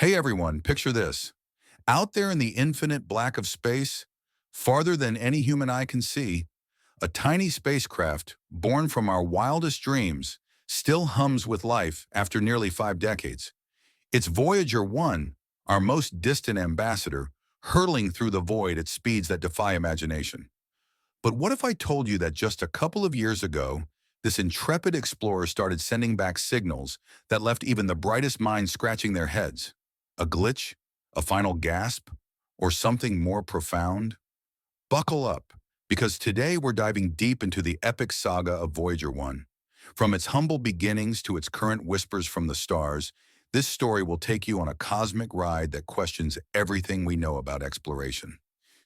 Hey everyone, picture this. Out there in the infinite black of space, farther than any human eye can see, a tiny spacecraft, born from our wildest dreams, still hums with life after nearly 5 decades. It's Voyager 1, our most distant ambassador, hurtling through the void at speeds that defy imagination. But what if I told you that just a couple of years ago, this intrepid explorer started sending back signals that left even the brightest minds scratching their heads? A glitch? A final gasp? Or something more profound? Buckle up, because today we're diving deep into the epic saga of Voyager 1. From its humble beginnings to its current whispers from the stars, this story will take you on a cosmic ride that questions everything we know about exploration.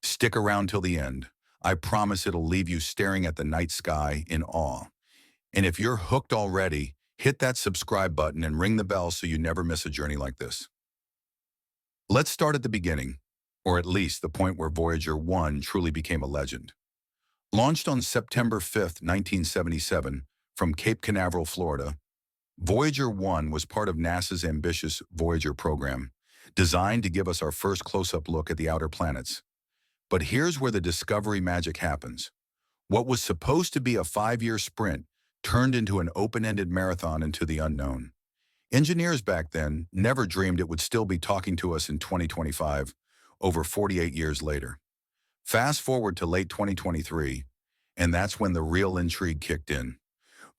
Stick around till the end. I promise it'll leave you staring at the night sky in awe. And if you're hooked already, hit that subscribe button and ring the bell so you never miss a journey like this. Let's start at the beginning, or at least the point where Voyager 1 truly became a legend. Launched on September 5, 1977, from Cape Canaveral, Florida, Voyager 1 was part of NASA's ambitious Voyager program, designed to give us our first close-up look at the outer planets. But here's where the discovery magic happens. What was supposed to be a 5-year sprint turned into an open-ended marathon into the unknown. Engineers back then never dreamed it would still be talking to us in 2025, over 48 years later. Fast forward to late 2023, and that's when the real intrigue kicked in.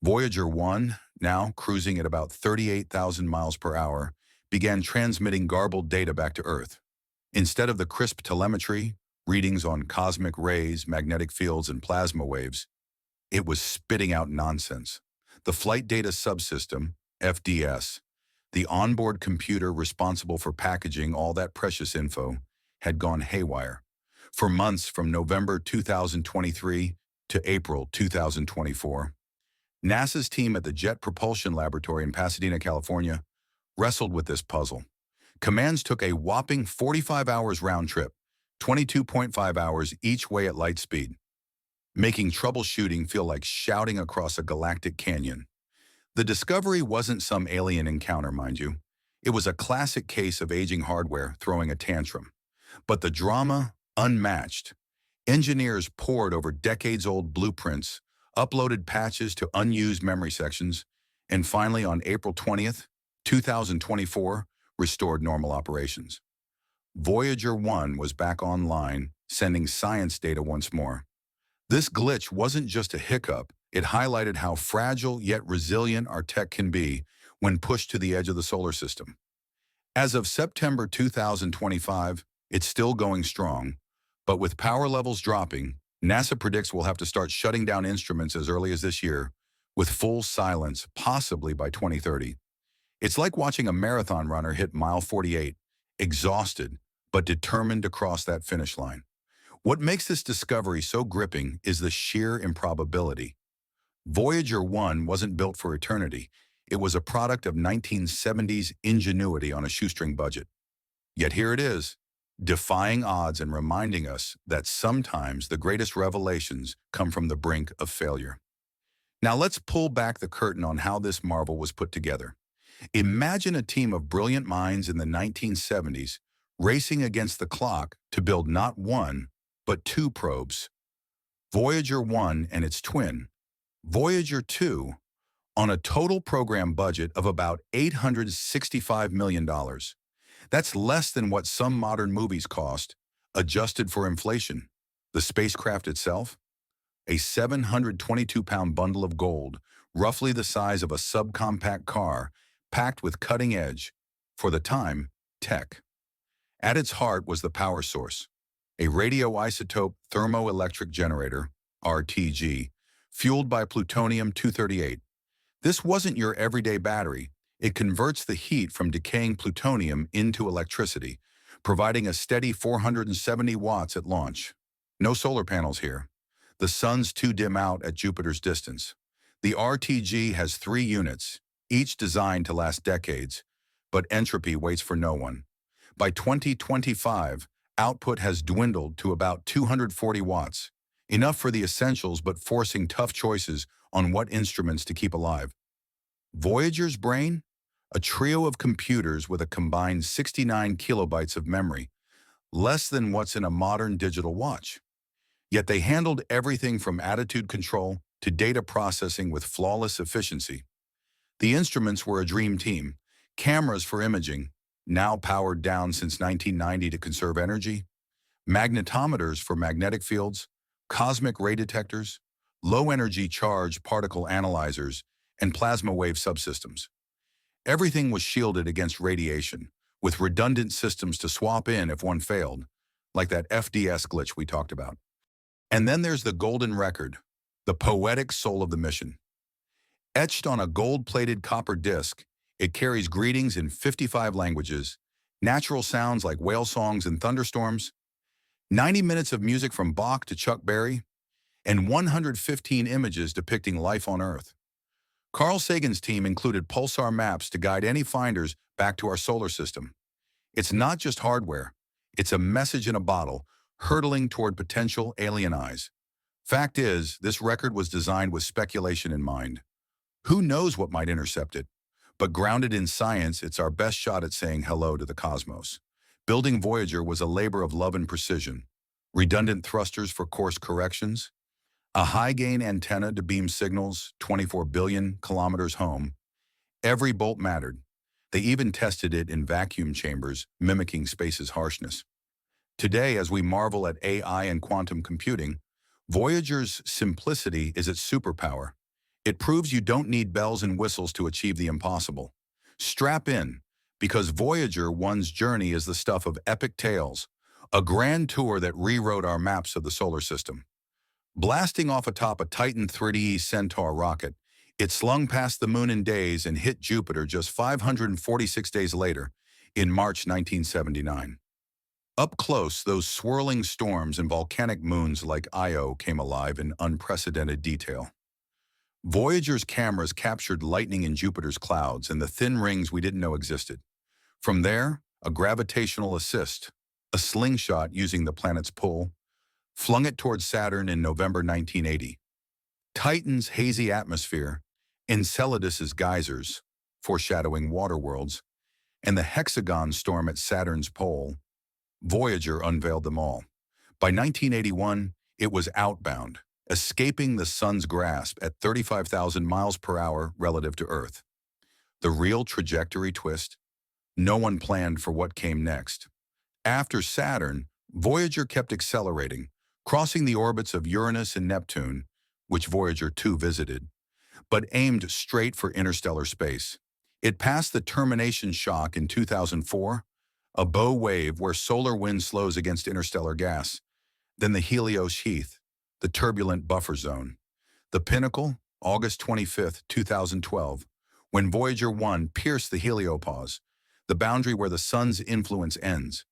Voyager 1, now cruising at about 38,000 miles per hour, began transmitting garbled data back to Earth. Instead of the crisp telemetry, readings on cosmic rays, magnetic fields, and plasma waves, it was spitting out nonsense. The Flight Data Subsystem, FDS, the onboard computer responsible for packaging all that precious info, had gone haywire. For months from November 2023 to April 2024, NASA's team at the Jet Propulsion Laboratory in Pasadena, California, wrestled with this puzzle. Commands took a whopping 45 hours round trip, 22.5 hours each way at light speed, making troubleshooting feel like shouting across a galactic canyon. The discovery wasn't some alien encounter, mind you. It was a classic case of aging hardware throwing a tantrum. But the drama, unmatched. Engineers pored over decades-old blueprints, uploaded patches to unused memory sections, and finally on April 20th, 2024, restored normal operations. Voyager 1 was back online, sending science data once more. This glitch wasn't just a hiccup, it highlighted how fragile yet resilient our tech can be when pushed to the edge of the solar system. As of September 2025, it's still going strong, but with power levels dropping, NASA predicts we'll have to start shutting down instruments as early as this year, with full silence possibly by 2030. It's like watching a marathon runner hit mile 48, exhausted, but determined to cross that finish line. What makes this discovery so gripping is the sheer improbability. Voyager 1 wasn't built for eternity. It was a product of 1970s ingenuity on a shoestring budget. Yet here it is, defying odds and reminding us that sometimes the greatest revelations come from the brink of failure. Now let's pull back the curtain on how this marvel was put together. Imagine a team of brilliant minds in the 1970s racing against the clock to build not one, but two probes. Voyager 1 and its twin, Voyager 2, on a total program budget of about $865 million. That's less than what some modern movies cost, adjusted for inflation. The spacecraft itself? A 722-pound bundle of gold, roughly the size of a subcompact car, packed with cutting-edge, for the time, tech. At its heart was the power source, a radioisotope thermoelectric generator, RTG, fueled by plutonium-238. This wasn't your everyday battery. It converts the heat from decaying plutonium into electricity, providing a steady 470 watts at launch. No solar panels here. The sun's too dim out at Jupiter's distance. The RTG has 3 units, each designed to last decades, but entropy waits for no one. By 2025, output has dwindled to about 240 watts, enough for the essentials but forcing tough choices on what instruments to keep alive. Voyager's brain? a trio of computers with a combined 69 kilobytes of memory, less than what's in a modern digital watch. Yet they handled everything from attitude control to data processing with flawless efficiency. The instruments were a dream team. Cameras for imaging, now powered down since 1990 to conserve energy, magnetometers for magnetic fields, cosmic ray detectors, low-energy charge particle analyzers, and plasma wave subsystems. Everything was shielded against radiation, with redundant systems to swap in if one failed, like that FDS glitch we talked about. And then there's the golden record, the poetic soul of the mission. Etched on a gold-plated copper disc, it carries greetings in 55 languages, natural sounds like whale songs and thunderstorms, 90 minutes of music from Bach to Chuck Berry, and 115 images depicting life on Earth. Carl Sagan's team included pulsar maps to guide any finders back to our solar system. It's not just hardware, it's a message in a bottle, hurtling toward potential alien eyes. Fact is, this record was designed with speculation in mind. Who knows what might intercept it? But grounded in science, it's our best shot at saying hello to the cosmos. Building Voyager was a labor of love and precision. Redundant thrusters for course corrections, a high-gain antenna to beam signals 24 billion kilometers home. Every bolt mattered. They even tested it in vacuum chambers, mimicking space's harshness. Today, as we marvel at AI and quantum computing, Voyager's simplicity is its superpower. It proves you don't need bells and whistles to achieve the impossible. Strap in, because Voyager 1's journey is the stuff of epic tales, a grand tour that rewrote our maps of the solar system. Blasting off atop a Titan 3D Centaur rocket, it slung past the moon in days and hit Jupiter just 546 days later, in March 1979. Up close, those swirling storms and volcanic moons like Io came alive in unprecedented detail. Voyager's cameras captured lightning in Jupiter's clouds and the thin rings we didn't know existed. From there, a gravitational assist, a slingshot using the planet's pull, flung it towards Saturn in November 1980. Titan's hazy atmosphere, Enceladus's geysers, foreshadowing water worlds, and the hexagon storm at Saturn's pole, Voyager unveiled them all. By 1981, it was outbound, escaping the sun's grasp at 35,000 miles per hour relative to Earth. The real trajectory twist? No one planned for what came next. After Saturn, Voyager kept accelerating, crossing the orbits of Uranus and Neptune, which Voyager 2 visited, but aimed straight for interstellar space. It passed the termination shock in 2004, a bow wave where solar wind slows against interstellar gas, then the Helios heath, the turbulent buffer zone. The pinnacle, August 25, 2012, when Voyager 1 pierced the heliopause, the boundary where the sun's influence ends.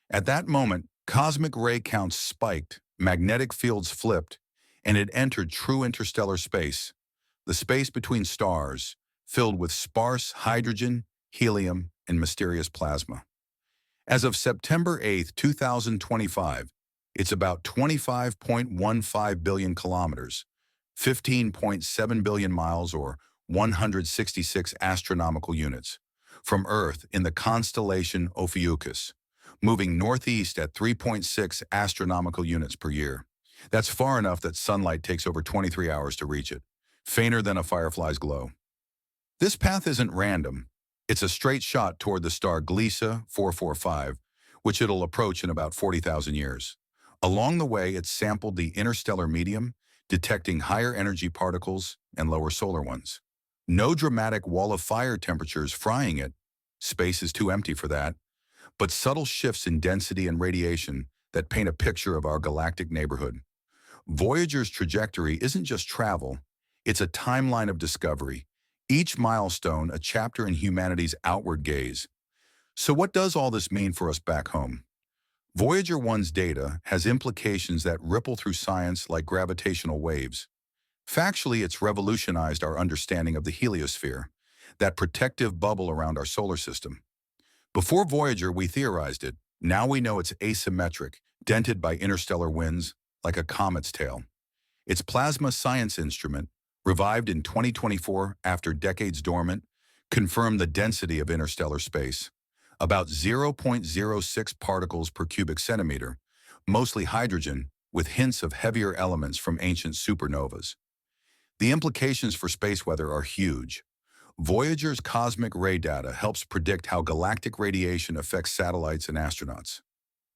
At that moment, cosmic ray counts spiked, magnetic fields flipped, and it entered true interstellar space, the space between stars, filled with sparse hydrogen, helium, and mysterious plasma. As of September 8, 2025, it's about 25.15 billion kilometers, 15.7 billion miles or 166 astronomical units, from Earth in the constellation Ophiuchus, moving northeast at 3.6 astronomical units per year. That's far enough that sunlight takes over 23 hours to reach it, fainter than a firefly's glow. This path isn't random. It's a straight shot toward the star Gliese 445, which it'll approach in about 40,000 years. Along the way, it's sampled the interstellar medium, detecting higher energy particles and lower solar ones. No dramatic wall of fire temperatures frying it. Space is too empty for that. But subtle shifts in density and radiation that paint a picture of our galactic neighborhood. Voyager's trajectory isn't just travel, it's a timeline of discovery, each milestone a chapter in humanity's outward gaze. So what does all this mean for us back home? Voyager 1's data has implications that ripple through science like gravitational waves. Factually, it's revolutionized our understanding of the heliosphere, that protective bubble around our solar system. Before Voyager, we theorized it. Now we know it's asymmetric, dented by interstellar winds, like a comet's tail. Its plasma science instrument, revived in 2024 after decades dormant, confirm the density of interstellar space, about 0.06 particles per cubic centimeter, mostly hydrogen, with hints of heavier elements from ancient supernovas. The implications for space weather are huge. Voyager's cosmic ray data helps predict how galactic radiation affects satellites and astronauts.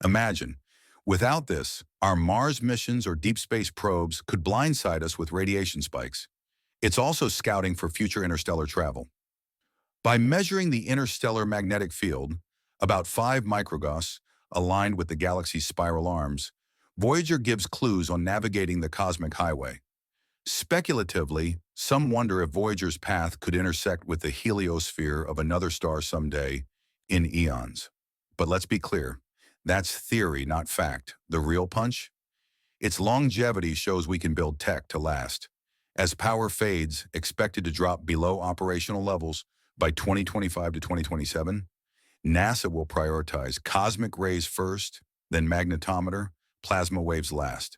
Imagine, without this, our Mars missions or deep space probes could blindside us with radiation spikes. It's also scouting for future interstellar travel. By measuring the interstellar magnetic field, about 5 microgauss, aligned with the galaxy's spiral arms, Voyager gives clues on navigating the cosmic highway. Speculatively, some wonder if Voyager's path could intersect with the heliosphere of another star someday, in eons. But let's be clear, that's theory, not fact. The real punch? Its longevity shows we can build tech to last. As power fades, expected to drop below operational levels by 2025 to 2027, NASA will prioritize cosmic rays first, then magnetometer, plasma waves last.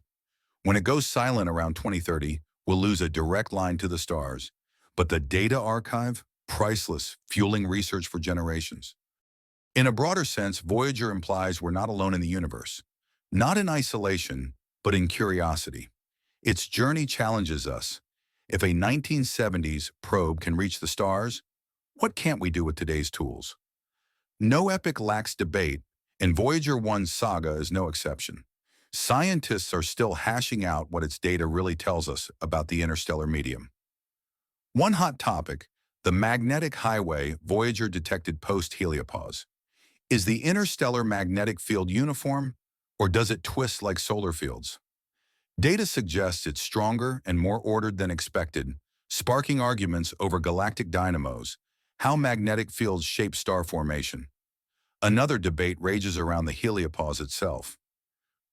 When it goes silent around 2030, we'll lose a direct line to the stars. But the data archive, priceless, fueling research for generations. In a broader sense, Voyager implies we're not alone in the universe. Not in isolation, but in curiosity. Its journey challenges us. If a 1970s probe can reach the stars, what can't we do with today's tools? No epic lacks debate, and Voyager 1's saga is no exception. Scientists are still hashing out what its data really tells us about the interstellar medium. One hot topic, the magnetic highway Voyager detected post-heliopause. Is the interstellar magnetic field uniform, or does it twist like solar fields? Data suggests it's stronger and more ordered than expected, sparking arguments over galactic dynamos, how magnetic fields shape star formation. Another debate rages around the heliopause itself.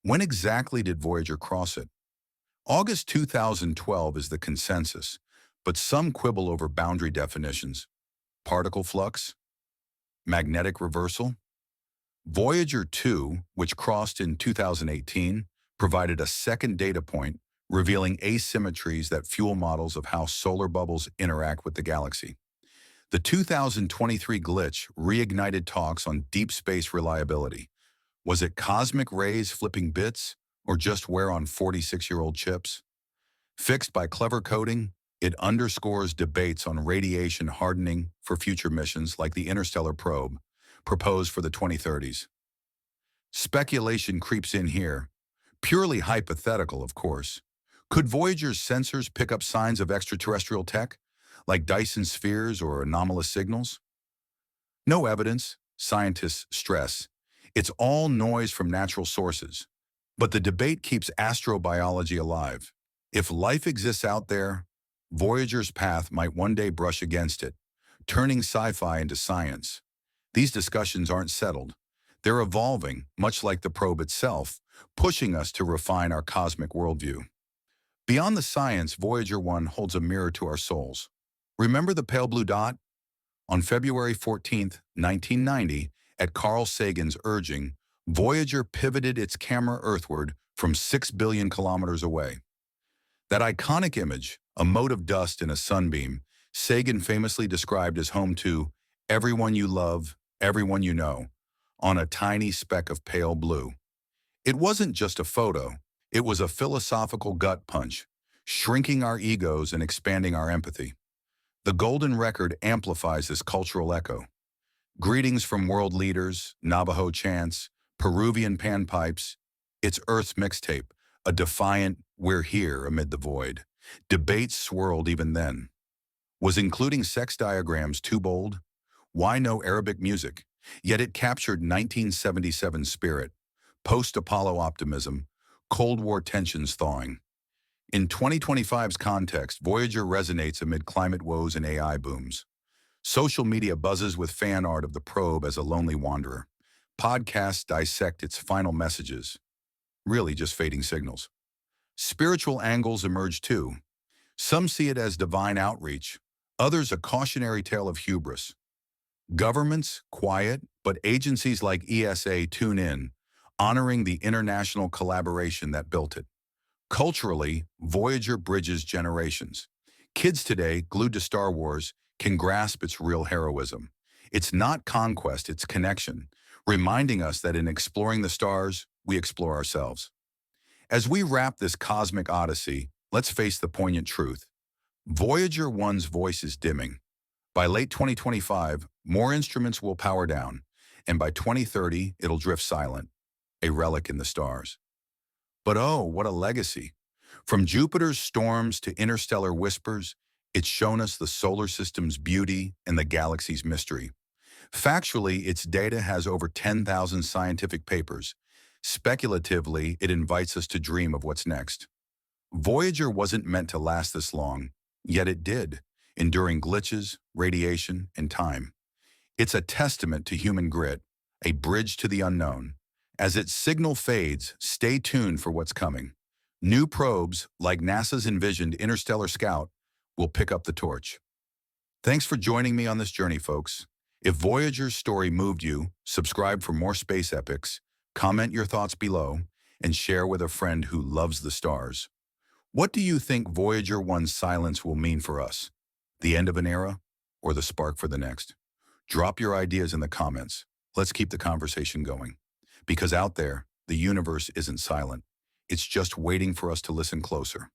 When exactly did Voyager cross it? August 2012 is the consensus, but some quibble over boundary definitions. Particle flux? Magnetic reversal? Voyager 2, which crossed in 2018, provided a second data point, revealing asymmetries that fuel models of how solar bubbles interact with the galaxy. The 2023 glitch reignited talks on deep space reliability. Was it cosmic rays flipping bits, or just wear on 46-year-old chips? Fixed by clever coding, it underscores debates on radiation hardening for future missions like the Interstellar Probe, proposed for the 2030s. Speculation creeps in here, purely hypothetical, of course. Could Voyager's sensors pick up signs of extraterrestrial tech, like Dyson spheres or anomalous signals? No evidence, scientists stress. It's all noise from natural sources. But the debate keeps astrobiology alive. If life exists out there, Voyager's path might one day brush against it, turning sci-fi into science. These discussions aren't settled. They're evolving, much like the probe itself, pushing us to refine our cosmic worldview. Beyond the science, Voyager 1 holds a mirror to our souls. Remember the pale blue dot? On February 14, 1990, at Carl Sagan's urging, Voyager pivoted its camera earthward from 6 billion kilometers away. That iconic image, a mote of dust in a sunbeam, Sagan famously described as home to everyone you love, everyone you know, on a tiny speck of pale blue. It wasn't just a photo, it was a philosophical gut punch, shrinking our egos and expanding our empathy. The golden record amplifies this cultural echo. Greetings from world leaders, Navajo chants, Peruvian panpipes. It's Earth's mixtape, a defiant "we're here" amid the void. Debates swirled even then. Was including sex diagrams too bold? Why no Arabic music? Yet it captured 1977 spirit, post-Apollo optimism, Cold War tensions thawing. In 2025's context, Voyager resonates amid climate woes and AI booms. Social media buzzes with fan art of the probe as a lonely wanderer. Podcasts dissect its final messages, really just fading signals. Spiritual angles emerge too. Some see it as divine outreach, others a cautionary tale of hubris. Governments, quiet, but agencies like ESA tune in, honoring the international collaboration that built it. Culturally, Voyager bridges generations. Kids today, glued to Star Wars, can grasp its real heroism. It's not conquest, it's connection, reminding us that in exploring the stars, we explore ourselves. As we wrap this cosmic odyssey, let's face the poignant truth. Voyager 1's voice is dimming. By late 2025, more instruments will power down, and by 2030, it'll drift silent, a relic in the stars. But oh, what a legacy. From Jupiter's storms to interstellar whispers, it's shown us the solar system's beauty and the galaxy's mystery. Factually, its data has over 10,000 scientific papers. Speculatively, it invites us to dream of what's next. Voyager wasn't meant to last this long, yet it did, enduring glitches, radiation, and time. It's a testament to human grit, a bridge to the unknown. As its signal fades, stay tuned for what's coming. New probes, like NASA's envisioned Interstellar Scout, will pick up the torch. Thanks for joining me on this journey, folks. If Voyager's story moved you, subscribe for more space epics, comment your thoughts below, and share with a friend who loves the stars. What do you think Voyager 1's silence will mean for us? The end of an era, or the spark for the next? Drop your ideas in the comments. Let's keep the conversation going. Because out there, the universe isn't silent. It's just waiting for us to listen closer.